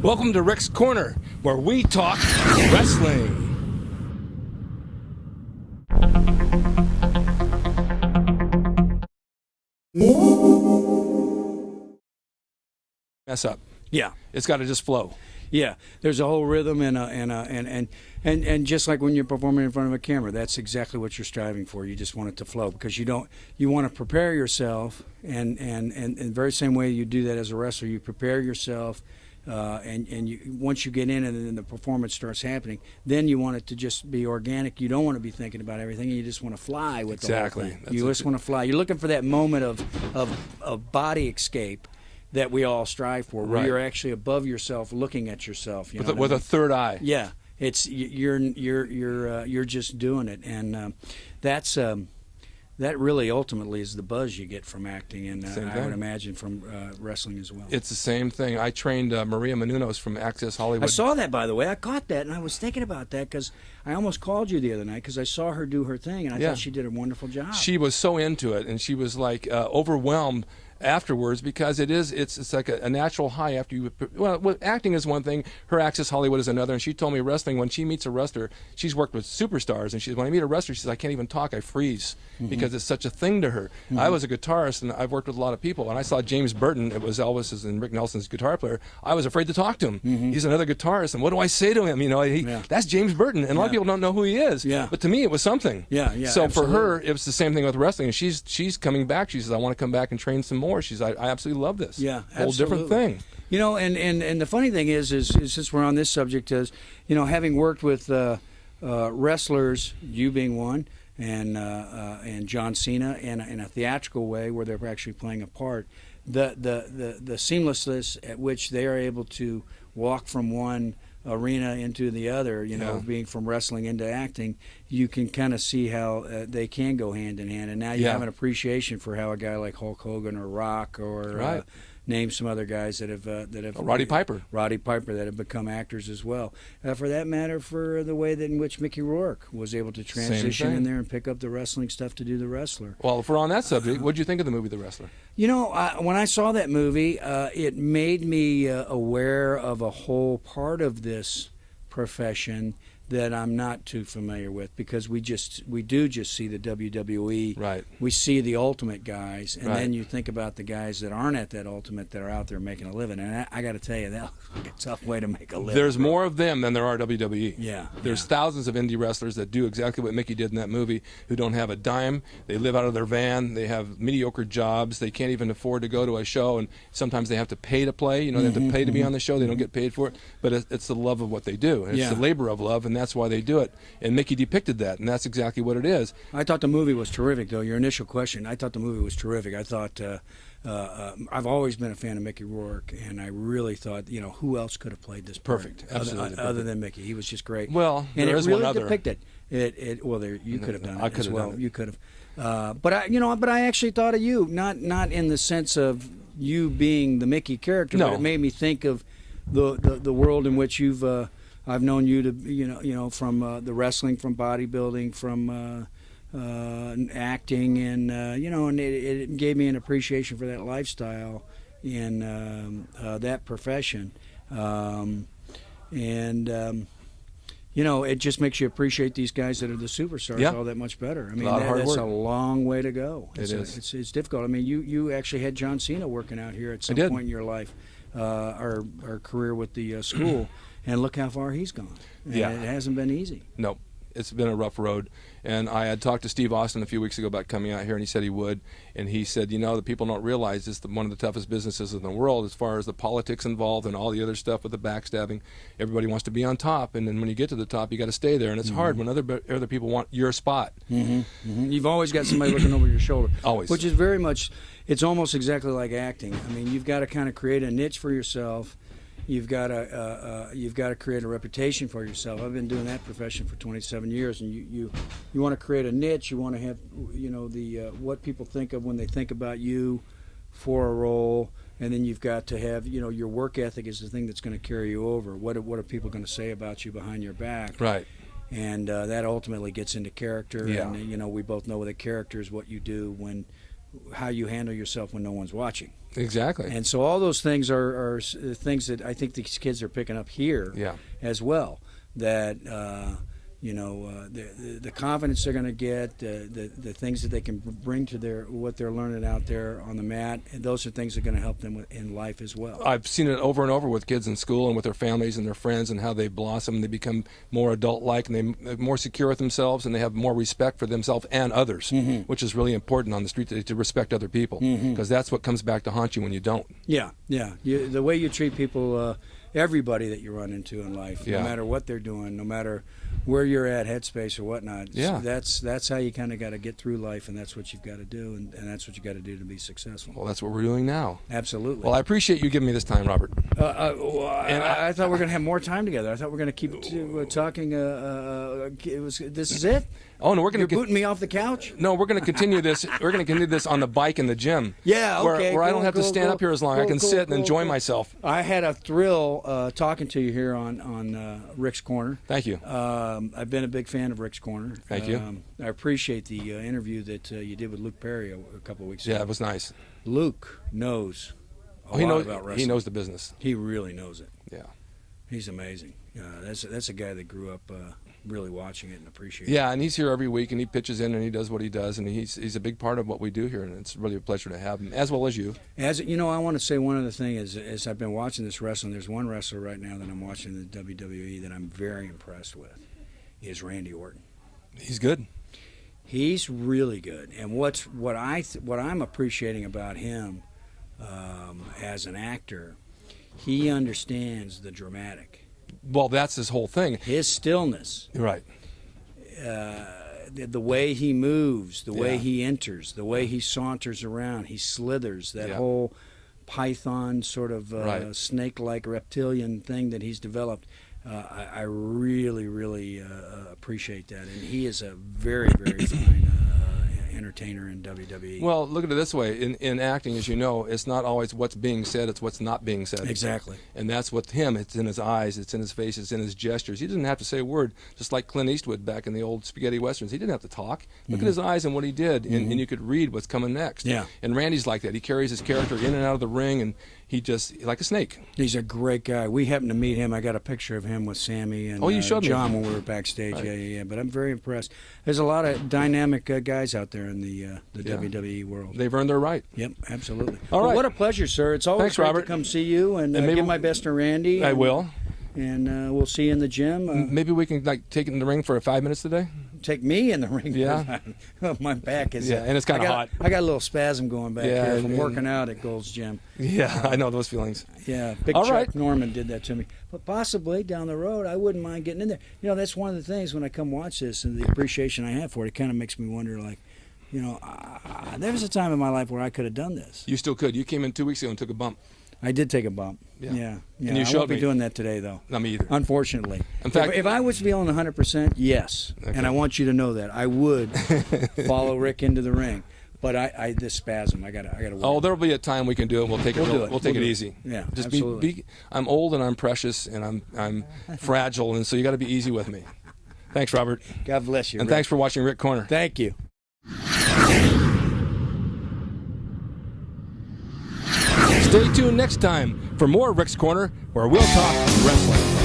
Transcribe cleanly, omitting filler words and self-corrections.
Welcome to Rick's Corner, where we talk wrestling. Mess up. Yeah, It's got to just flow. yeah. There's a whole rhythm and just like when you're performing in front of a camera, that's exactly what you're striving for. You just want it to flow because you want to prepare yourself, and in the very same way you do that as a wrestler, you prepare yourself. Once you get in and then the performance starts happening, then you want it to just be organic. You don't want to be thinking about everything. You just want to fly with Exactly. the whole thing. That's You just want to fly. You're looking for that moment of body escape that we all strive for, where Right. you're actually above yourself, looking at yourself. You know With what I a third eye. mean? Yeah, it's you're just doing it, and that really ultimately is the buzz you get from acting, and Same I thing. would imagine from wrestling as well. It's the same thing. I trained Maria Menounos from Access Hollywood. I saw that, by the way. I caught that, and I was thinking about that because I almost called you the other night because I saw her do her thing, and I Yeah. thought she did a wonderful job. She was so into it, and she was like overwhelmed afterwards because it's like a natural high after you. Well, acting is one thing. Her Access Hollywood is another. And she told me wrestling, when she meets a wrestler, she's worked with superstars, and when I meet a wrestler, she says, I can't even talk, I freeze because it's such a thing to her. I was a guitarist, and I've worked with a lot of people, and I saw James Burton. It was Elvis's and Rick Nelson's guitar player. I was afraid to talk to him. He's another guitarist, and what do I say to him? You know, that's James Burton, and a lot of people don't know who he is. Yeah. But to me, it was something. Yeah, So absolutely. for her, it was the same thing with wrestling, and she's coming back. She says, I want to come back and train some more. She's, I absolutely love this. Yeah, whole different absolutely. thing. You know, and the funny thing is since we're on this subject, is having worked with wrestlers, you being one, and John Cena, in a theatrical way where they're actually playing a part, the seamlessness at which they are able to walk from one arena into the other, being from wrestling into acting, you can kind of see how they can go hand in hand. And now you have an appreciation for how a guy like Hulk Hogan or Rock or Right. name some other guys that have Roddy Piper that have become actors as well. For that matter, for the way that in which Mickey Rourke was able to transition thing. in there and pick up the wrestling stuff to do the wrestler. Well, if we're on that subject, what did you think of the movie The Wrestler? When I saw that movie, it made me aware of a whole part of this profession that I'm not too familiar with, because we do just see the WWE. Right. We see the ultimate guys, and Right. then you think about the guys that aren't at that ultimate that are out there making a living. And I got to tell you, that's a tough way to make a living. There's more of them than there are WWE. Yeah, There's thousands of indie wrestlers that do exactly what Mickey did in that movie, who don't have a dime. They live out of their van. They have mediocre jobs. They can't even afford to go to a show, and sometimes they have to pay to play. They have to pay to be on the show. They don't get paid for it. But it's the love of what they do. And it's the labor of love, and that's why they do it. And Mickey depicted that, and that's exactly what it is. I thought the movie was terrific, though. Your initial question, I thought the movie was terrific. I thought I've always been a fan of Mickey Rourke, and I really thought, who else could have played this part? Perfect. Absolutely other perfect. than Mickey. He was just great. Well, and there it is really one other. depicted it. Well, you could have done it I could as have well. done it. You could have. But I actually thought of you, not in the sense of you being the Mickey character, No. but it made me think of the world in which you've. I've known you to, from the wrestling, from bodybuilding, from acting, and and it gave me an appreciation for that lifestyle in that profession, it just makes you appreciate these guys that are the superstars all that much better. I mean, A lot of hard that's work. a long way to go. It is. It's difficult. I mean, you actually had John Cena working out here at some did. point in your life, our career with the school. And look how far he's gone. And Yeah. it hasn't been easy. No, it's been a rough road. And I had talked to Steve Austin a few weeks ago about coming out here, and he said he would. And he said, the people don't realize it's one of the toughest businesses in the world as far as the politics involved and all the other stuff with the backstabbing. Everybody wants to be on top, and then when you get to the top, you got to stay there. And it's hard when other people want your spot. You've always got somebody looking over your shoulder. Always. Which is very much, it's almost exactly like acting. I mean, you've got to kind of create a niche for yourself. You've got to create a reputation for yourself. I've been doing that profession for 27 years, and you want to create a niche. You want to have the what people think of when they think about you for a role, and then you've got to have your work ethic is the thing that's going to carry you over. What are people going to say about you behind your back? Right. And that ultimately gets into character. Yeah. And we both know that character is what you do when how you handle yourself when no one's watching. Exactly. And so all those things are things that I think these kids are picking up here Yeah. as well. That the confidence they're going to get, the things that they can bring to what they're learning out there on the mat, and those are things that are going to help them in life as well. I've seen it over and over with kids in school and with their families and their friends, and how they blossom. They become more adult-like, and they're more secure with themselves, and they have more respect for themselves and others, which is really important on the street, to respect other people, because that's what comes back to haunt you when you don't. Yeah. The way you treat people, everybody that you run into in life, no matter what they're doing, no matter where you're at, headspace or whatnot. Yeah. That's how you kind of got to get through life, and that's what you've got to do, and that's what you got to do to be successful. Well, that's what we're doing now. Absolutely. Well, I appreciate you giving me this time, Robert. I thought we were going to have more time together. I thought we were going to keep talking. This is it? Oh no, we're going You're to booting me off the couch? No, we're going to continue this. We're going to continue this on the bike in the gym. Yeah, okay. Where I don't have to stand up here as long. I can sit and enjoy myself. I had a thrill talking to you here on Rick's Corner. Thank you. I've been a big fan of Rick's Corner. Thank you. I appreciate the interview that you did with Luke Perry a couple of weeks ago. Yeah, it was nice. Luke knows a He lot knows. about wrestling. He knows the business. He really knows it. Yeah. He's amazing. That's a guy that grew up really watching it and appreciating it. Yeah, and he's here every week, and he pitches in and he does what he does, and he's a big part of what we do here, and it's really a pleasure to have him, as well as you. As you know, I want to say one other thing is, as I've been watching this wrestling, there's one wrestler right now that I'm watching in the WWE that I'm very impressed with, is Randy Orton. He's good. He's really good, and what I'm appreciating about him as an actor, he understands the dramatic. Well, that's his whole thing. His stillness, Right. the way he moves, the way Yeah. he enters, the way he saunters around, he slithers, that whole python sort of Right. snake-like reptilian thing that he's developed. I really, really appreciate that, and he is a very, very fine entertainer in WWE. Well, look at it this way. In acting, as you know, it's not always what's being said, it's what's not being said. Exactly. And that's with him. It's in his eyes, it's in his face, it's in his gestures. He doesn't have to say a word, just like Clint Eastwood back in the old spaghetti westerns. He didn't have to talk. Look at his eyes and what he did, and you could read what's coming next. Yeah. And Randy's like that. He carries his character in and out of the ring, and he just, like a snake. He's a great guy. We happened to meet him. I got a picture of him with Sammy and You showed me. John when we were backstage. Right. Yeah. But I'm very impressed. There's a lot of dynamic guys out there in the WWE world. They've earned their right. Yep, absolutely. All Well, right. what a pleasure, sir. It's always Thanks, great Robert. to come see you and And maybe give my best to Randy. I will. And we'll see you in the gym. Maybe we can take it in the ring for 5 minutes today. Take me in the ring. Yeah. My back is. Yeah, and it's kinda hot. I got a little spasm going back Yeah, here from and- working out at Gold's Gym. Yeah, I know those feelings. Yeah, Big All Chuck right. Norman did that to me. But possibly down the road, I wouldn't mind getting in there. You know, that's one of the things when I come watch this and the appreciation I have for it. It kind of makes me wonder, like, you know, there was a time in my life where I could have done this. You still could. You came in 2 weeks ago and took a bump. I did take a bump. Yeah. Yeah. And you I showed won't be me. doing that today, though. Not me either. Unfortunately. In fact- if I was feeling 100%, yes. Okay. And I want you to know that. I would follow Rick into the ring. But I this spasm, I gotta work. Oh, there'll be a time we can do it. We'll take it. We'll do it. We'll take We'll it do it. easy. Yeah, Just absolutely. be. I'm old and I'm precious and I'm fragile, and so you got to be easy with me. Thanks, Robert, God bless you. and Rick. thanks for watching Rick Corner. Thank you. Stay tuned next time for more Rick's Corner, where we'll talk wrestling.